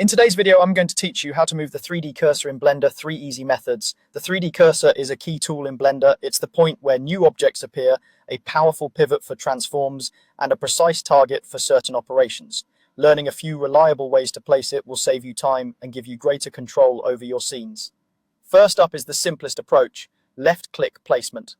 In today's video, I'm going to teach you how to move the 3D cursor in Blender 3 easy methods. The 3D cursor is a key tool in Blender. It's the point where new objects appear, a powerful pivot for transforms, and a precise target for certain operations. Learning a few reliable ways to place it will save you time and give you greater control over your scenes. First up is the simplest approach, left-click placement.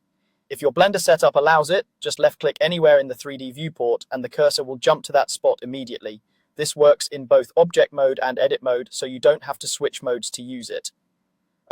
If your Blender setup allows it, just left-click anywhere in the 3D viewport and the cursor will jump to that spot immediately. This works in both object mode and edit mode, so you don't have to switch modes to use it.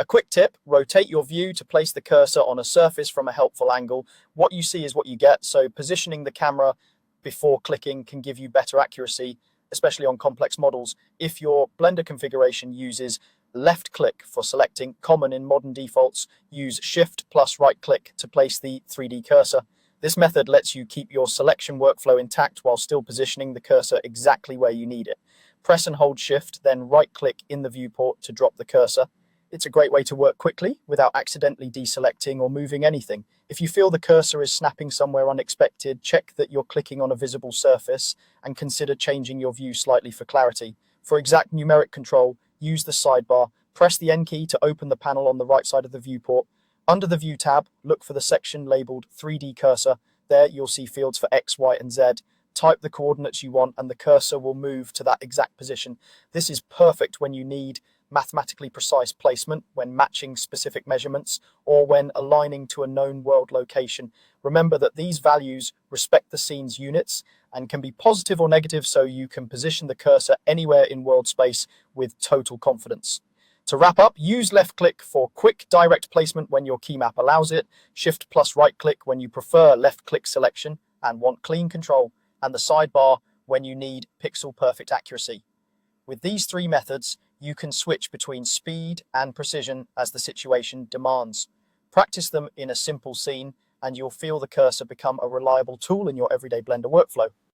A quick tip, rotate your view to place the cursor on a surface from a helpful angle. What you see is what you get, so positioning the camera before clicking can give you better accuracy, especially on complex models. If your Blender configuration uses left click for selecting, common in modern defaults, use Shift plus right click to place the 3D cursor. This method lets you keep your selection workflow intact while still positioning the cursor exactly where you need it. Press and hold Shift, then right-click in the viewport to drop the cursor. It's a great way to work quickly without accidentally deselecting or moving anything. If you feel the cursor is snapping somewhere unexpected, check that you're clicking on a visible surface and consider changing your view slightly for clarity. For exact numeric control, use the sidebar. Press the N key to open the panel on the right side of the viewport. Under the View tab, look for the section labeled 3D Cursor. There you'll see fields for X, Y, and Z. Type the coordinates you want and the cursor will move to that exact position. This is perfect when you need mathematically precise placement, when matching specific measurements, or when aligning to a known world location. Remember that these values respect the scene's units and can be positive or negative, so you can position the cursor anywhere in world space with total confidence. To wrap up, use left click for quick direct placement when your key map allows it, Shift plus right click when you prefer left click selection and want clean control, and the sidebar when you need pixel perfect accuracy. With these three methods, you can switch between speed and precision as the situation demands. Practice them in a simple scene and you'll feel the cursor become a reliable tool in your everyday Blender workflow.